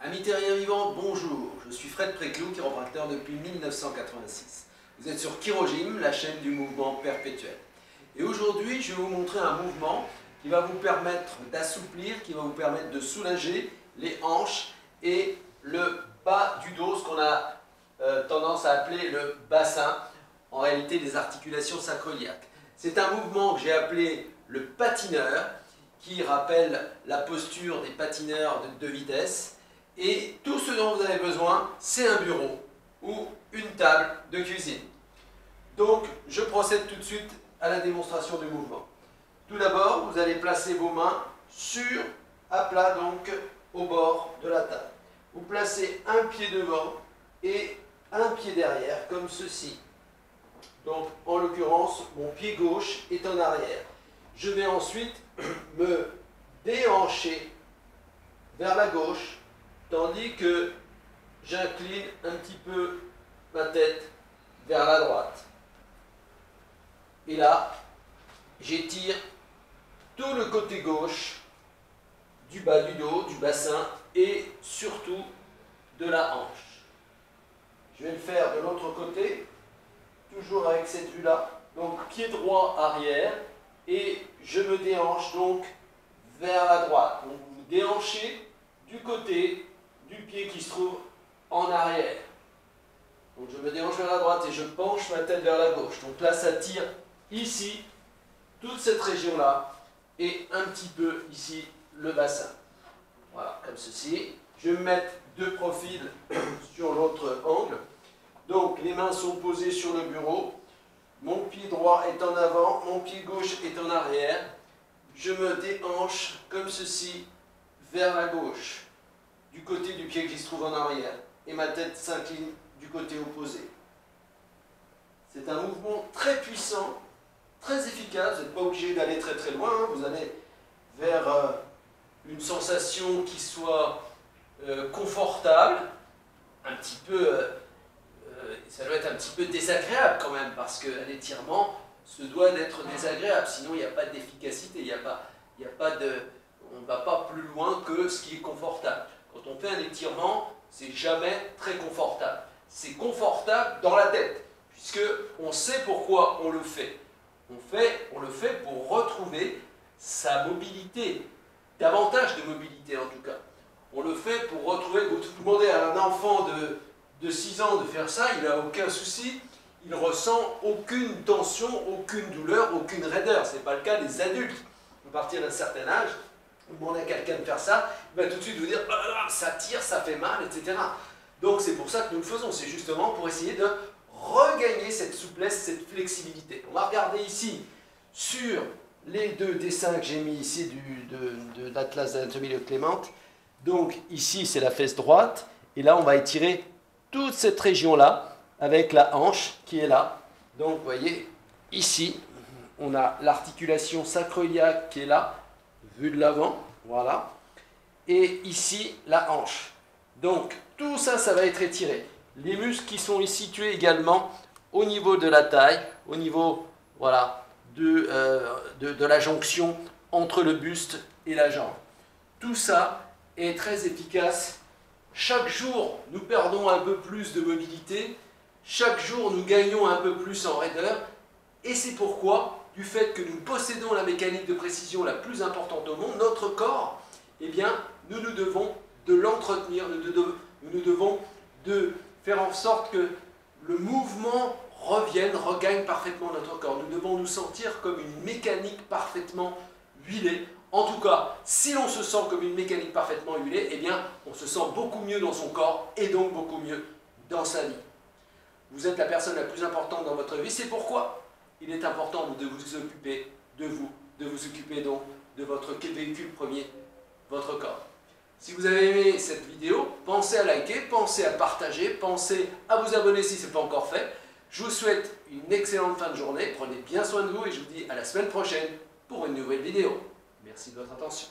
Amis terriens vivants, bonjour. Je suis Fred Préclou, chiropracteur depuis 1986. Vous êtes sur Chirogym, la chaîne du mouvement perpétuel. Et aujourd'hui, je vais vous montrer un mouvement qui va vous permettre d'assouplir, qui va vous permettre de soulager les hanches et le bas du dos, ce qu'on a tendance à appeler le bassin, en réalité les articulations sacro-iliaques. C'est un mouvement que j'ai appelé le patineur, qui rappelle la posture des patineurs de 2 vitesses. Et tout ce dont vous avez besoin, c'est un bureau ou une table de cuisine. Donc, je procède tout de suite à la démonstration du mouvement. Tout d'abord, vous allez placer vos mains à plat, donc au bord de la table. Vous placez un pied devant et un pied derrière, comme ceci. Donc, en l'occurrence, mon pied gauche est en arrière. Je vais ensuite me déhancher vers la gauche, tandis que j'incline un petit peu ma tête vers la droite. Et là, j'étire tout le côté gauche du bas du dos, du bassin et surtout de la hanche. Je vais le faire de l'autre côté, toujours avec cette vue-là. Donc pied droit arrière et je me déhanche donc vers la droite. Donc vous vous déhanchez du côté du pied qui se trouve en arrière. Donc je me déhanche vers la droite et je penche ma tête vers la gauche. Donc là ça tire ici, toute cette région-là, et un petit peu ici le bassin. Voilà, comme ceci. Je vais me mettre de profil sur l'autre angle. Donc les mains sont posées sur le bureau. Mon pied droit est en avant, mon pied gauche est en arrière. Je me déhanche comme ceci vers la gauche, du côté du pied qui se trouve en arrière, et ma tête s'incline du côté opposé. C'est un mouvement très puissant, très efficace. Vous n'êtes pas obligé d'aller très très loin, hein. Vous allez vers une sensation qui soit confortable, un petit peu, ça doit être un petit peu désagréable quand même, parce qu'un étirement se doit d'être désagréable, sinon il n'y a pas d'efficacité, on ne va pas plus loin que ce qui est confortable. Quand on fait un étirement, c'est jamais très confortable. C'est confortable dans la tête, puisque on sait pourquoi on le fait. On le fait pour retrouver sa mobilité, davantage de mobilité en tout cas. On le fait pour retrouver, vous demandez à un enfant de 6 ans de faire ça, il n'a aucun souci, il ne ressent aucune tension, aucune douleur, aucune raideur. Ce n'est pas le cas des adultes. À partir d'un certain âge, vous demandez à quelqu'un de faire ça, il va tout de suite vous dire « oh, ça tire, ça fait mal, etc. » Donc c'est pour ça que nous le faisons, c'est justement pour essayer de regagner cette souplesse, cette flexibilité. On va regarder ici sur les 2 dessins que j'ai mis ici de l'Atlas d'anatomie de Clément. Donc ici c'est la fesse droite, et là on va étirer toute cette région-là avec la hanche qui est là. Donc vous voyez, ici on a l'articulation sacro-iliaque qui est là, vue de l'avant, voilà. Et ici, la hanche. Donc, tout ça, ça va être étiré. Les muscles qui sont situés également au niveau de la taille, au niveau, voilà, de la jonction entre le buste et la jambe. Tout ça est très efficace. Chaque jour, nous perdons un peu plus de mobilité. Chaque jour, nous gagnons un peu plus en raideur. Et c'est pourquoi, du fait que nous possédons la mécanique de précision la plus importante au monde, notre corps, eh bien, nous devons de l'entretenir, nous devons de faire en sorte que le mouvement regagne parfaitement notre corps. Nous devons nous sentir comme une mécanique parfaitement huilée. En tout cas, si l'on se sent comme une mécanique parfaitement huilée, eh bien, on se sent beaucoup mieux dans son corps et donc beaucoup mieux dans sa vie. Vous êtes la personne la plus importante dans votre vie, c'est pourquoi il est important de vous occuper de vous, de vous occuper donc de votre véhicule premier, votre corps. Si vous avez aimé cette vidéo, pensez à liker, pensez à partager, pensez à vous abonner si ce n'est pas encore fait. Je vous souhaite une excellente fin de journée, prenez bien soin de vous et je vous dis à la semaine prochaine pour une nouvelle vidéo. Merci de votre attention.